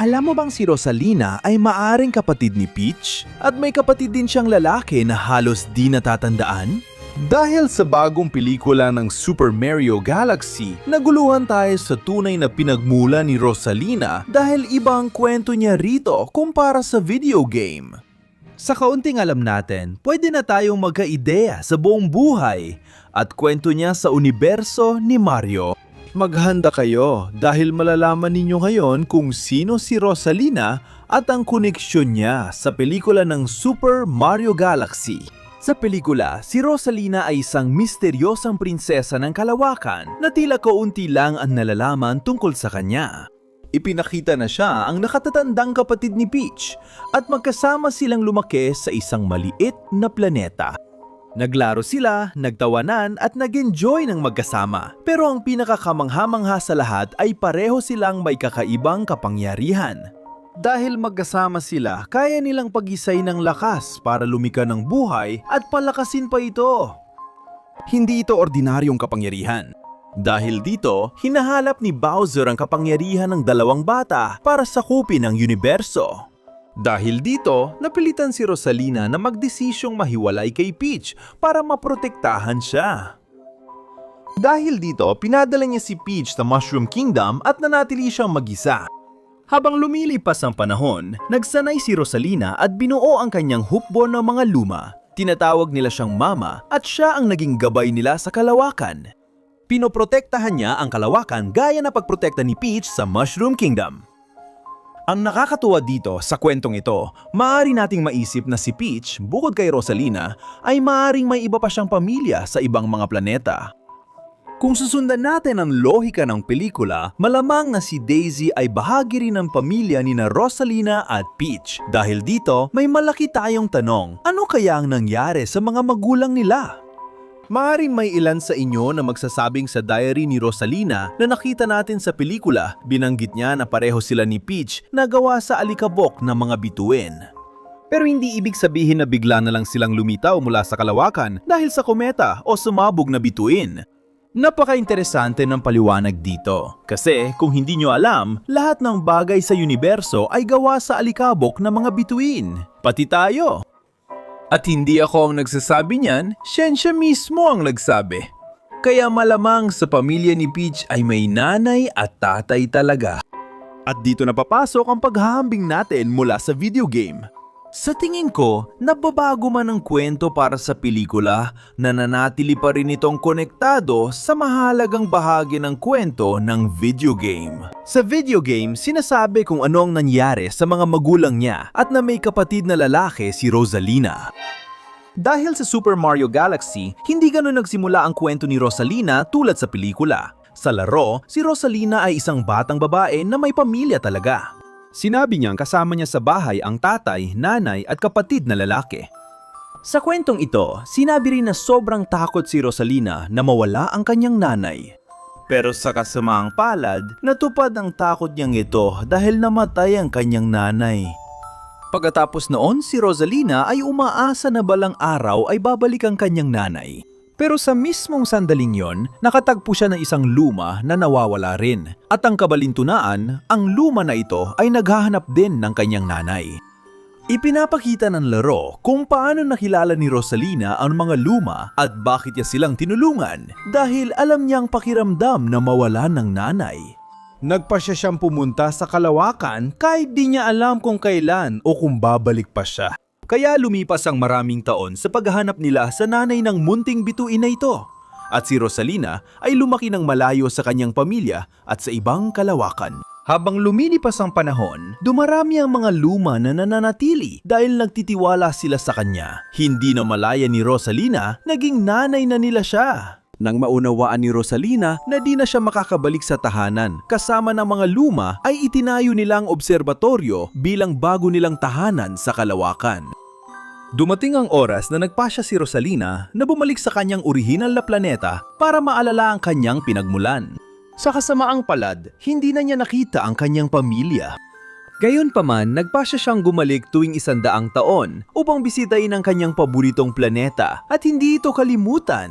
Alam mo bang si Rosalina ay maaring kapatid ni Peach? At may kapatid din siyang lalaki na halos di natatandaan? Dahil sa bagong pelikula ng Super Mario Galaxy, naguluhan tayo sa tunay na pinagmula ni Rosalina dahil ibang kwento niya rito kumpara sa video game. Sa kaunting alam natin, pwede na tayong magka-ideya sa buong buhay at kwento niya sa universo ni Mario. Maghanda kayo dahil malalaman ninyo ngayon kung sino si Rosalina at ang koneksyon niya sa pelikula ng Super Mario Galaxy. Sa pelikula, si Rosalina ay isang misteryosang prinsesa ng kalawakan na tila kaunti lang ang nalalaman tungkol sa kanya. Ipinakita na siya ang nakatatandang kapatid ni Peach at magkasama silang lumaki sa isang maliit na planeta. Naglaro sila, nagtawanan at nag-enjoy ng magkasama. Pero ang pinakakamangha-mangha sa lahat ay pareho silang may kakaibang kapangyarihan. Dahil magkasama sila, kaya nilang pag-isay ng lakas para lumika ng buhay at palakasin pa ito. Hindi ito ordinaryong kapangyarihan. Dahil dito, hinahalap ni Bowser ang kapangyarihan ng dalawang bata para sakupin ang universo. Dahil dito, napilitan si Rosalina na magdesisyong mahiwalay kay Peach para maprotektahan siya. Dahil dito, pinadala niya si Peach sa Mushroom Kingdom at nanatili siyang mag-isa. Habang lumilipas ang panahon, nagsanay si Rosalina at binuo ang kanyang hukbo ng mga luma. Tinatawag nila siyang Mama at siya ang naging gabay nila sa kalawakan. Pinoprotektahan niya ang kalawakan gaya na pagprotekta ni Peach sa Mushroom Kingdom. Ang nakakatuwa dito sa kwentong ito, maaari nating maisip na si Peach, bukod kay Rosalina, ay maaring may iba pa siyang pamilya sa ibang mga planeta. Kung susundan natin ang lohika ng pelikula, malamang na si Daisy ay bahagi rin ng pamilya ni na Rosalina at Peach. Dahil dito, may malaki tayong tanong, ano kaya ang nangyari sa mga magulang nila? Maaaring may ilan sa inyo na magsasabing sa diary ni Rosalina na nakita natin sa pelikula, binanggit niya na pareho sila ni Peach na gawa sa alikabok ng mga bituin. Pero hindi ibig sabihin na bigla na lang silang lumitaw mula sa kalawakan dahil sa kometa o sumabog na bituin. Napaka-interesante ng paliwanag dito. Kasi kung hindi nyo alam, lahat ng bagay sa universo ay gawa sa alikabok ng mga bituin. Pati tayo. At hindi ako ang nagsasabi niyan, siyensya mismo ang nagsabi. Kaya malamang sa pamilya ni Peach ay may nanay at tatay talaga. At dito na papasok ang paghahambing natin mula sa video game. Sa tingin ko, nababago man ang kwento para sa pelikula, nananatili pa rin itong konektado sa mahalagang bahagi ng kwento ng video game. Sa video game, sinasabi kung ano ang nangyari sa mga magulang niya at na may kapatid na lalaki si Rosalina. Dahil sa Super Mario Galaxy, hindi ganun nagsimula ang kwento ni Rosalina tulad sa pelikula. Sa laro, si Rosalina ay isang batang babae na may pamilya talaga. Sinabi niyang kasama niya sa bahay ang tatay, nanay at kapatid na lalaki. Sa kwentong ito, sinabi rin na sobrang takot si Rosalina na mawala ang kanyang nanay. Pero sa kasamaang palad, natupad ang takot niyang ito dahil namatay ang kanyang nanay. Pagkatapos noon, si Rosalina ay umaasa na balang araw ay babalik ang kanyang nanay. Pero sa mismong sandaling yon, nakatagpo siya ng isang luma na nawawala rin. At ang kabalintunaan, ang luma na ito ay naghahanap din ng kanyang nanay. Ipinapakita ng laro kung paano nakilala ni Rosalina ang mga luma at bakit niya silang tinulungan dahil alam niyang pakiramdam na mawala ng nanay. Nagpasya siyang pumunta sa kalawakan kahit di niya alam kung kailan o kung babalik pa siya. Kaya lumipas ang maraming taon sa paghahanap nila sa nanay ng munting bituin na ito. At si Rosalina ay lumaki ng malayo sa kanyang pamilya at sa ibang kalawakan. Habang lumilipas ang panahon, dumarami ang mga luma na nananatili dahil nagtitiwala sila sa kanya. Hindi na malaya ni Rosalina, naging nanay na nila siya. Nang maunawaan ni Rosalina na di na siya makakabalik sa tahanan, kasama ng mga luma ay itinayo nilang obserbatoryo bilang bago nilang tahanan sa kalawakan. Dumating ang oras na nagpasya si Rosalina na bumalik sa kanyang orihinal na planeta para maalala ang kanyang pinagmulan. Sa kasamaang palad, hindi na niya nakita ang kanyang pamilya. Gayunpaman, nagpasya siyang gumalik tuwing 100 taon upang bisitahin ang kanyang paboritong planeta at hindi ito kalimutan.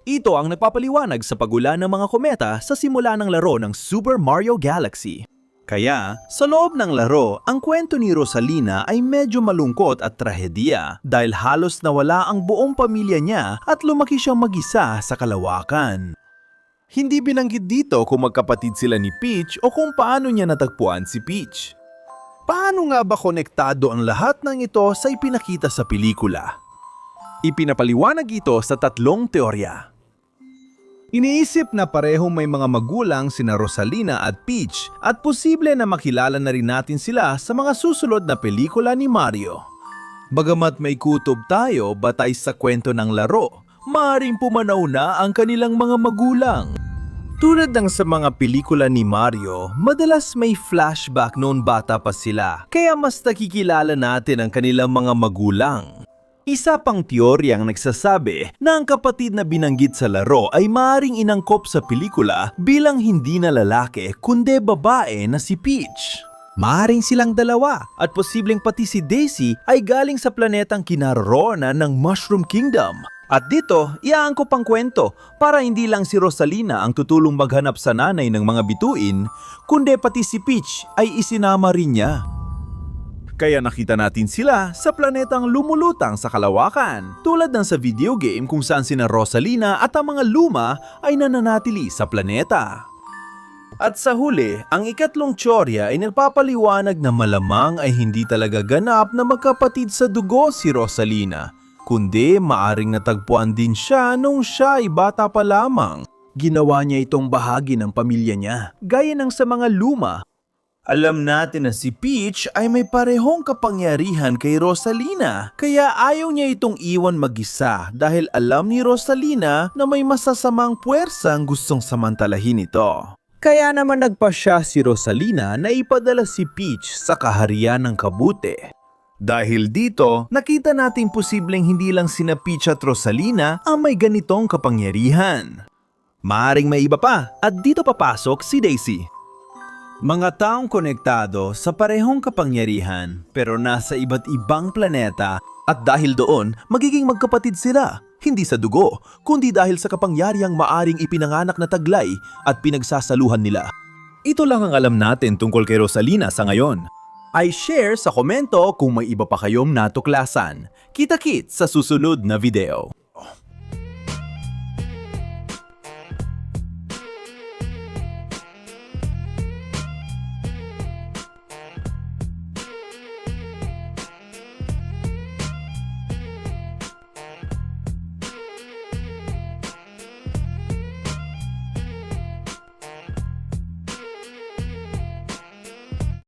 Ito ang nagpapaliwanag sa pagula ng mga kometa sa simula ng laro ng Super Mario Galaxy. Kaya, sa loob ng laro, ang kwento ni Rosalina ay medyo malungkot at trahedya dahil halos nawala ang buong pamilya niya at lumaki siyang mag-isa sa kalawakan. Hindi binanggit dito kung magkapatid sila ni Peach o kung paano niya natagpuan si Peach. Paano nga ba konektado ang lahat ng ito sa ipinakita sa pelikula? Ipinapaliwanag ito sa 3 teorya. Iniisip na parehong may mga magulang sina Rosalina at Peach at posible na makilala na rin natin sila sa mga susunod na pelikula ni Mario. Bagamat may kutob tayo batay sa kwento ng laro, maaaring pumanaw na ang kanilang mga magulang. Tulad ng sa mga pelikula ni Mario, madalas may flashback noon bata pa sila, kaya mas nakikilala natin ang kanilang mga magulang. Isa pang teoryang nagsasabi na ang kapatid na binanggit sa laro ay maaaring inangkop sa pelikula bilang hindi na lalaki kundi babae na si Peach. Maaaring silang dalawa at posibleng pati si Daisy ay galing sa planetang kinaroroonan ng Mushroom Kingdom. At dito, iaangkop ang kwento para hindi lang si Rosalina ang tutulong maghanap sa nanay ng mga bituin, kundi pati si Peach ay isinama rin niya. Kaya nakita natin sila sa planetang lumulutang sa kalawakan, tulad ng sa video game kung saan sina Rosalina at ang mga luma ay nananatili sa planeta. At sa huli, ang ikatlong teorya ay nagpapaliwanag na malamang ay hindi talaga ganap na magkapatid sa dugo si Rosalina, kundi maaring natagpuan din siya nung siya ay bata pa lamang. Ginawa niya itong bahagi ng pamilya niya, gaya ng sa mga luma. Alam natin na si Peach ay may parehong kapangyarihan kay Rosalina, kaya ayaw niya itong iwan mag-isa dahil alam ni Rosalina na may masasamang puwersang gustong samantalahin ito. Kaya naman nagpasya si Rosalina na ipadala si Peach sa kaharian ng kabuti. Dahil dito, nakita natin posibleng hindi lang sina Peach at Rosalina ang may ganitong kapangyarihan. Maaring may iba pa at dito papasok si Daisy. Mga taong konektado sa parehong kapangyarihan pero nasa iba't ibang planeta at dahil doon magiging magkapatid sila, hindi sa dugo kundi dahil sa kapangyarihang maaring ipinanganak na taglay at pinagsasaluhan nila. Ito lang ang alam natin tungkol kay Rosalina sa ngayon. I-share sa komento kung may iba pa kayong natuklasan. Kita-kits sa susunod na video.